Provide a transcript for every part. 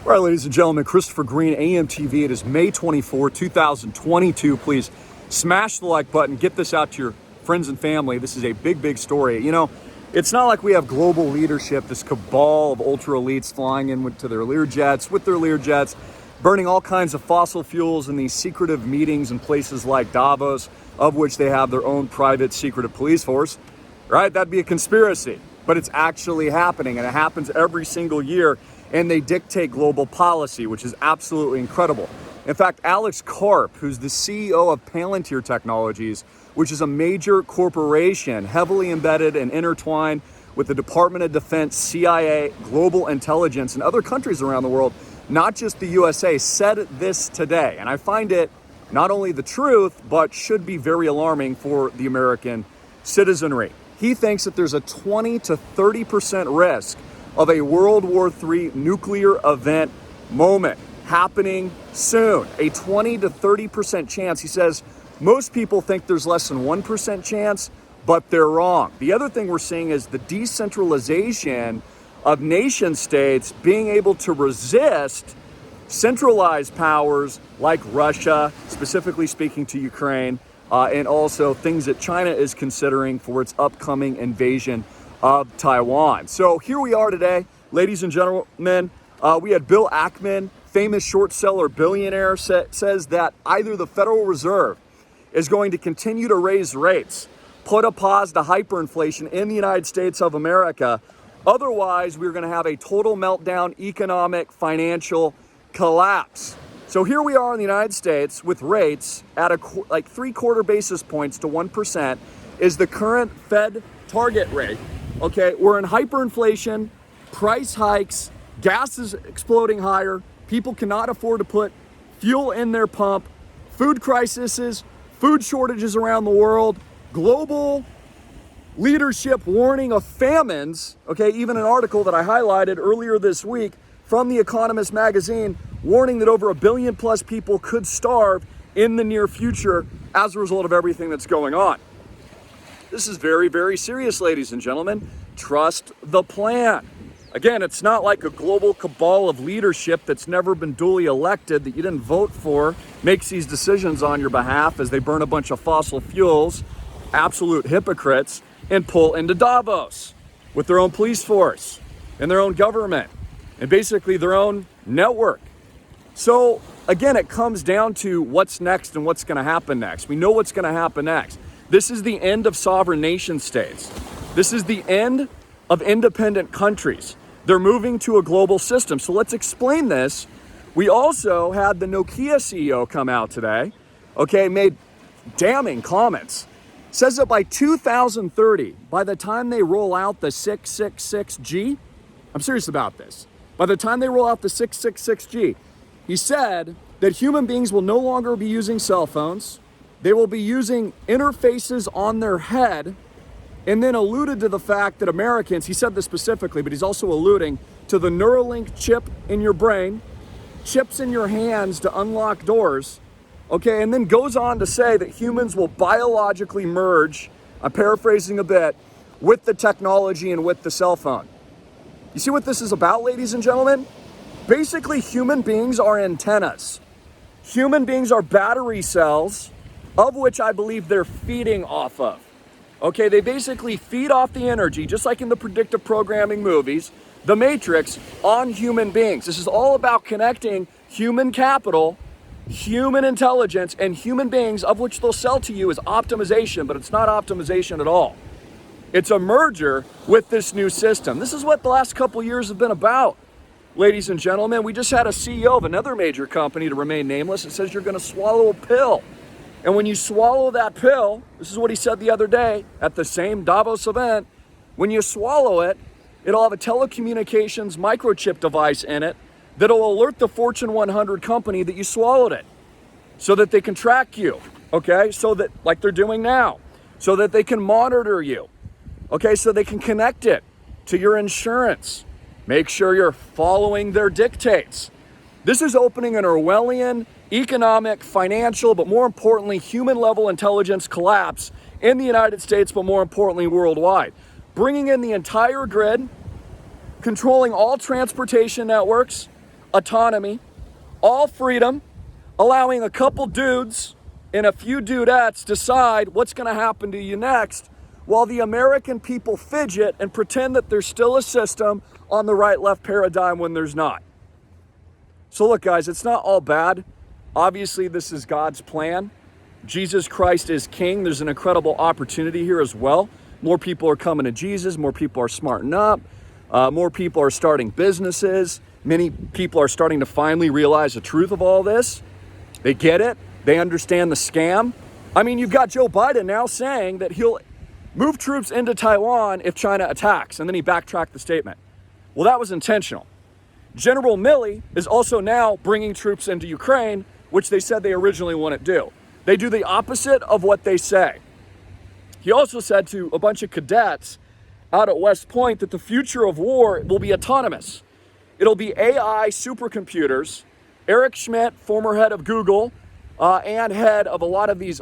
All right, ladies and gentlemen, Christopher Greene, AMTV. It is May 24, 2022. Please smash the like button. Get this out to your friends and family. This is a big, big story. You know, it's not like we have global leadership, this cabal of ultra elites flying in with their Learjets, burning all kinds of fossil fuels in these secretive meetings in places like Davos, of which they have their own private secretive police force, right? That'd be a conspiracy, but it's actually happening, and it happens every single year. And they dictate global policy, which is absolutely incredible. In fact, Alex Karp, who's the CEO of Palantir Technologies, which is a major corporation heavily embedded and intertwined with the Department of Defense, CIA, global intelligence, and other countries around the world, not just the USA, said this today. And I find it not only the truth, but should be very alarming for the American citizenry. He thinks that there's a 20 to 30% risk of a World War III nuclear event moment happening soon. A 20 to 30% chance. He says most people think there's less than 1% chance, but they're wrong. The other thing we're seeing is the decentralization of nation states being able to resist centralized powers like Russia, specifically speaking to Ukraine, and also things that China is considering for its upcoming invasion of Taiwan. So here we are today, ladies and gentlemen. We had Bill Ackman, famous short seller billionaire, says that either the Federal Reserve is going to continue to raise rates, put a pause to hyperinflation in the United States of America. Otherwise, we're going to have a total meltdown, economic, financial collapse. So here we are in the United States with rates at like 3/4 basis points to 1% is the current Fed target rate. Okay, we're in hyperinflation, price hikes, gas is exploding higher, people cannot afford to put fuel in their pump, food crises, food shortages around the world, global leadership warning of famines. Okay, even an article that I highlighted earlier this week from The Economist magazine warning that over 1 billion plus people could starve in the near future as a result of everything that's going on. This is very, very serious, ladies and gentlemen. Trust the plan. Again, it's not like a global cabal of leadership that's never been duly elected, that you didn't vote for, makes these decisions on your behalf as they burn a bunch of fossil fuels, absolute hypocrites, and pull into Davos with their own police force and their own government and basically their own network. So again, it comes down to what's next and what's going to happen next. We know what's going to happen next. This is the end of sovereign nation states. This is the end of independent countries. They're moving to a global system. So let's explain this. We also had the Nokia CEO come out today, okay, made damning comments. Says that by 2030, by the time they roll out the 666G, I'm serious about this. By the time they roll out the 666G, he said that human beings will no longer be using cell phones. They will be using interfaces on their head, and then alluded to the fact that Americans, he said this specifically, but he's also alluding to the Neuralink chip in your brain, chips in your hands to unlock doors, okay, and then goes on to say that humans will biologically merge, I'm paraphrasing a bit, with the technology and with the cell phone. You see what this is about, ladies and gentlemen? Basically, human beings are antennas. Human beings are battery cells, of which I believe they're feeding off of. Okay, they basically feed off the energy, just like in the predictive programming movies, The Matrix, on human beings. This is all about connecting human capital, human intelligence, and human beings, of which they'll sell to you as optimization, but it's not optimization at all. It's a merger with this new system. This is what the last couple years have been about, ladies and gentlemen. We just had a CEO of another major company, to remain nameless, that says you're going to swallow a pill. And when you swallow that pill, this is what he said the other day at the same Davos event, when you swallow it, it'll have a telecommunications microchip device in it that'll alert the Fortune 100 company that you swallowed it so that they can track you, okay? So that, like they're doing now, so that they can monitor you, okay? So they can connect it to your insurance. Make sure you're following their dictates. This is opening an Orwellian economic, financial, but more importantly, human level intelligence collapse in the United States, but more importantly, worldwide. Bringing in the entire grid, controlling all transportation networks, autonomy, all freedom, allowing a couple dudes and a few dudettes decide what's going to happen to you next, while the American people fidget and pretend that there's still a system on the right-left paradigm when there's not. So look, guys, it's not all bad. Obviously, this is God's plan. Jesus Christ is king. There's an incredible opportunity here as well. More people are coming to Jesus. More people are smarting up. More people are starting businesses. Many people are starting to finally realize the truth of all this. They get it. They understand the scam. I mean, you've got Joe Biden now saying that he'll move troops into Taiwan if China attacks, and then he backtracked the statement. Well, that was intentional. General Milley is also now bringing troops into Ukraine, which they said they originally wouldn't do. They do the opposite of what they say. He also said to a bunch of cadets out at West Point that the future of war will be autonomous. It'll be AI supercomputers. Eric Schmidt, former head of Google, and head of a lot of these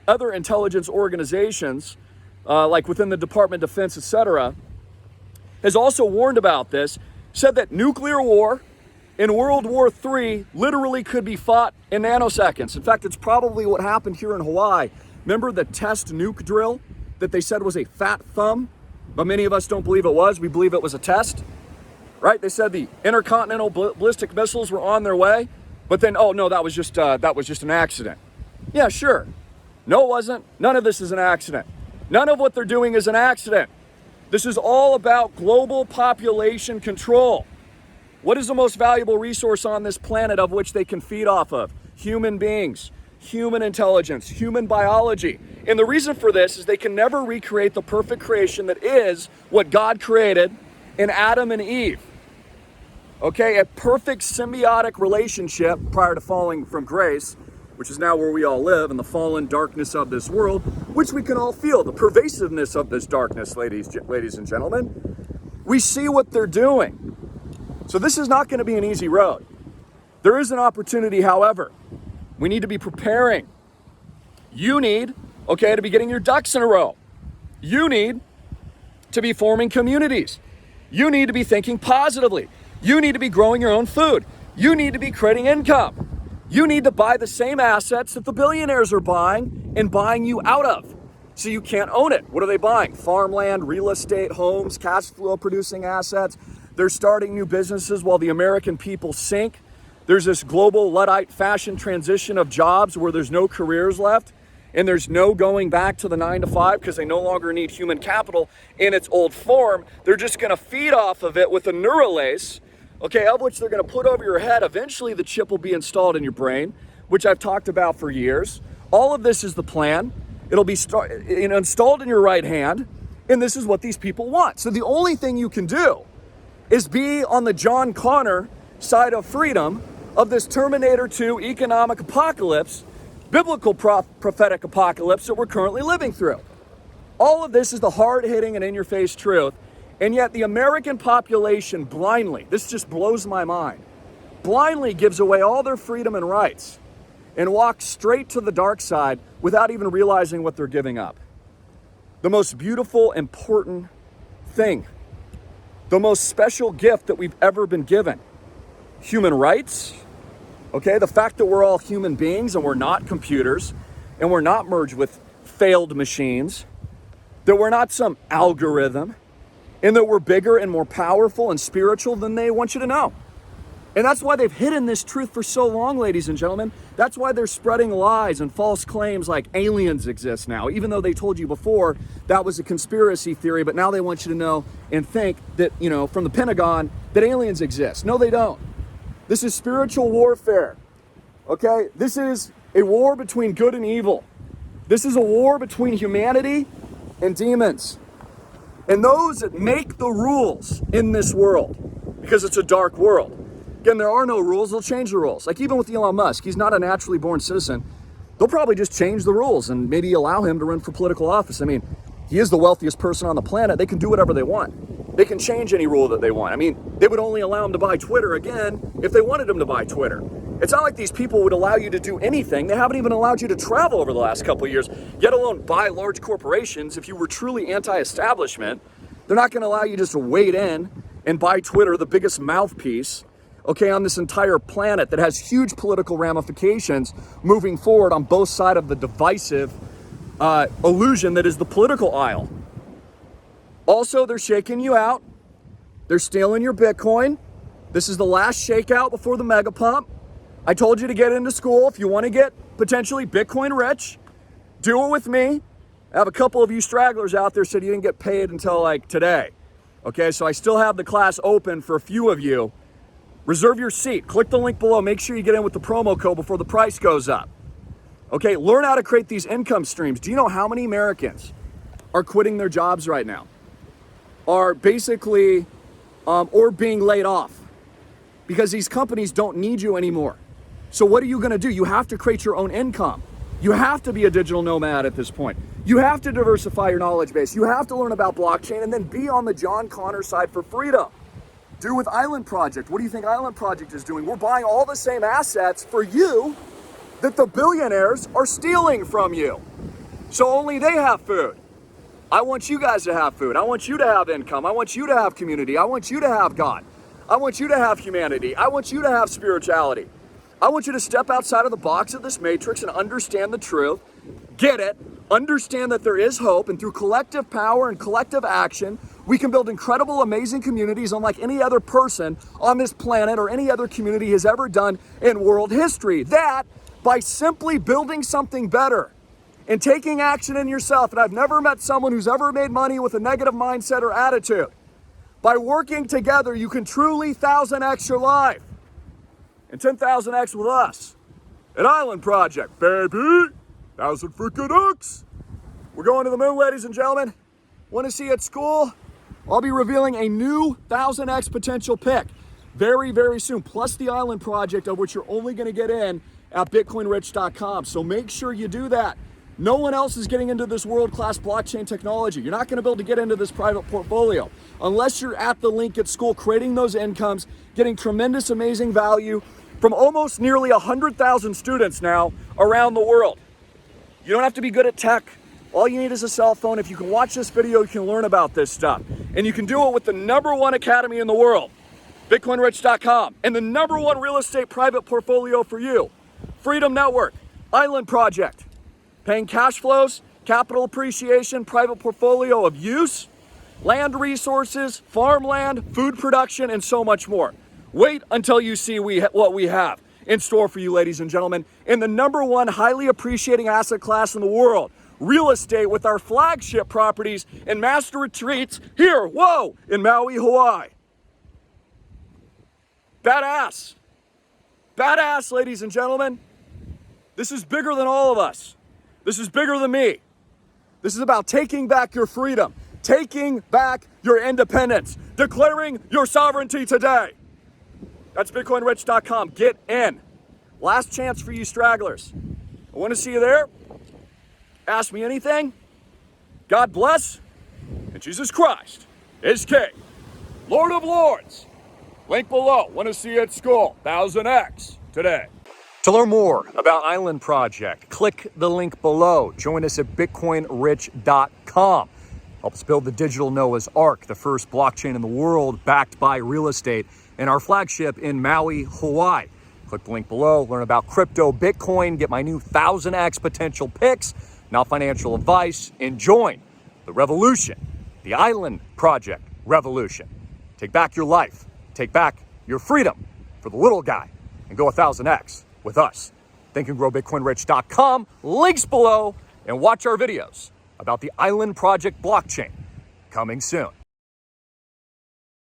other intelligence organizations, like within the Department of Defense, etc., has also warned about this, said that nuclear war in World War III literally could be fought in nanoseconds. In fact, it's probably what happened here in Hawaii. Remember the test nuke drill that they said was a fat thumb, but many of us don't believe it was. We believe it was a test, right? They said the intercontinental ballistic missiles were on their way, but then, oh no, that was just an accident. Yeah, sure. No, it wasn't. None of this is an accident. None of what they're doing is an accident. This is all about global population control. What is the most valuable resource on this planet of which they can feed off of? Human beings, human intelligence, human biology. And the reason for this is they can never recreate the perfect creation that is what God created in Adam and Eve. Okay, a perfect symbiotic relationship prior to falling from grace, which is now where we all live in the fallen darkness of this world, which we can all feel, the pervasiveness of this darkness, ladies and gentlemen. We see what they're doing. So this is not going to be an easy road. There is an opportunity, however. We need to be preparing. You need, to be getting your ducks in a row. You need to be forming communities. You need to be thinking positively. You need to be growing your own food. You need to be creating income. You need to buy the same assets that the billionaires are buying and buying you out of. So you can't own it. What are they buying? Farmland, real estate, homes, cash flow producing assets. They're starting new businesses while the American people sink. There's this global Luddite fashion transition of jobs where there's no careers left and there's no going back to the 9 to 5 because they no longer need human capital in its old form. They're just going to feed off of it with a Neuralace, of which they're going to put over your head. Eventually the chip will be installed in your brain, which I've talked about for years. All of this is the plan. It'll be installed in your right hand, and this is what these people want. So the only thing you can do is be on the John Connor side of freedom of this Terminator 2 economic apocalypse, biblical prophetic apocalypse that we're currently living through. All of this is the hard-hitting and in-your-face truth, and yet the American population blindly, this just blows my mind, blindly gives away all their freedom and rights and walks straight to the dark side without even realizing what they're giving up. The most beautiful, important thing, the most special gift that we've ever been given. Human rights, the fact that we're all human beings and we're not computers and we're not merged with failed machines, that we're not some algorithm, and that we're bigger and more powerful and spiritual than they want you to know. And that's why they've hidden this truth for so long, ladies and gentlemen. That's why they're spreading lies and false claims like aliens exist now, even though they told you before that was a conspiracy theory, but now they want you to know and think that, from the Pentagon, that aliens exist. No, they don't. This is spiritual warfare, This is a war between good and evil. This is a war between humanity and demons. And those that make the rules in this world, because it's a dark world. Again, there are no rules, they'll change the rules. Like even with Elon Musk, he's not a naturally born citizen. They'll probably just change the rules and maybe allow him to run for political office. I mean, he is the wealthiest person on the planet. They can do whatever they want. They can change any rule that they want. I mean, they would only allow him to buy Twitter again if they wanted him to buy Twitter. It's not like these people would allow you to do anything. They haven't even allowed you to travel over the last couple of years, yet alone buy large corporations. If you were truly anti-establishment, they're not going to allow you just to wade in and buy Twitter, the biggest mouthpiece, okay, on this entire planet that has huge political ramifications moving forward on both sides of the divisive illusion that is the political aisle. Also, they're shaking you out. They're stealing your Bitcoin. This is the last shakeout before the mega pump. I told you to get into school if you want to get potentially Bitcoin rich. Do it with me. I have a couple of you stragglers out there said you didn't get paid until like today. Okay, so I still have the class open for a few of you. Reserve your seat. Click the link below. Make sure you get in with the promo code before the price goes up. Okay, learn how to create these income streams. Do you know how many Americans are quitting their jobs right now? Are basically, or being laid off because these companies don't need you anymore. So what are you gonna do? You have to create your own income. You have to be a digital nomad at this point. You have to diversify your knowledge base. You have to learn about blockchain and then be on the John Connor side for freedom. Do with Island Project. What do you think Island Project is doing? We're buying all the same assets for you that the billionaires are stealing from you. So only they have food. I want you guys to have food. I want you to have income. I want you to have community. I want you to have God. I want you to have humanity. I want you to have spirituality. I want you to step outside of the box of this matrix and understand the truth, get it, understand that there is hope, and through collective power and collective action, we can build incredible, amazing communities unlike any other person on this planet or any other community has ever done in world history. That by simply building something better and taking action in yourself. And I've never met someone who's ever made money with a negative mindset or attitude. By working together, you can truly 1000x your life. And 10,000x with us at Island Project, baby. 1,000 freaking X. We're going to the moon, ladies and gentlemen. Want to see you at school? I'll be revealing a new 1000x potential pick very, very soon. Plus the Island Project, of which you're only going to get in at bitcoinrich.com. So make sure you do that. No one else is getting into this world-class blockchain technology. You're not going to be able to get into this private portfolio unless you're at the link at school, creating those incomes, getting tremendous, amazing value from almost nearly 100,000 students now around the world. You don't have to be good at tech. All you need is a cell phone. If you can watch this video, you can learn about this stuff. And you can do it with the #1 academy in the world, bitcoinrich.com, and the #1 real estate private portfolio for you, Freedom Network, Island Project. Paying cash flows, capital appreciation, private portfolio of use, land resources, farmland, food production, and so much more. Wait until you see what we have in store for you, ladies and gentlemen, in the #1 highly appreciating asset class in the world, real estate, with our flagship properties and master retreats here, whoa, in Maui, Hawaii. Badass. Badass, ladies and gentlemen. This is bigger than all of us. This is bigger than me. This is about taking back your freedom, taking back your independence, declaring your sovereignty today. That's bitcoinrich.com. Get in. Last chance for you stragglers. I want to see you there. Ask me anything. God bless. And Jesus Christ is King. Lord of Lords. Link below. Want to see you at school. 1000x today. To learn more about Island Project, click the link below. Join us at bitcoinrich.com. Help us build the digital Noah's Ark, the first blockchain in the world backed by real estate, and our flagship in Maui, Hawaii. Click the link below, learn about crypto, Bitcoin, get my new 1000x potential picks, now financial advice, and join the revolution, the Island Project revolution. Take back your life, take back your freedom for the little guy, and go 1000x with us. thinkandgrowbitcoinrich.com, links below, and watch our videos about the Island Project blockchain coming soon.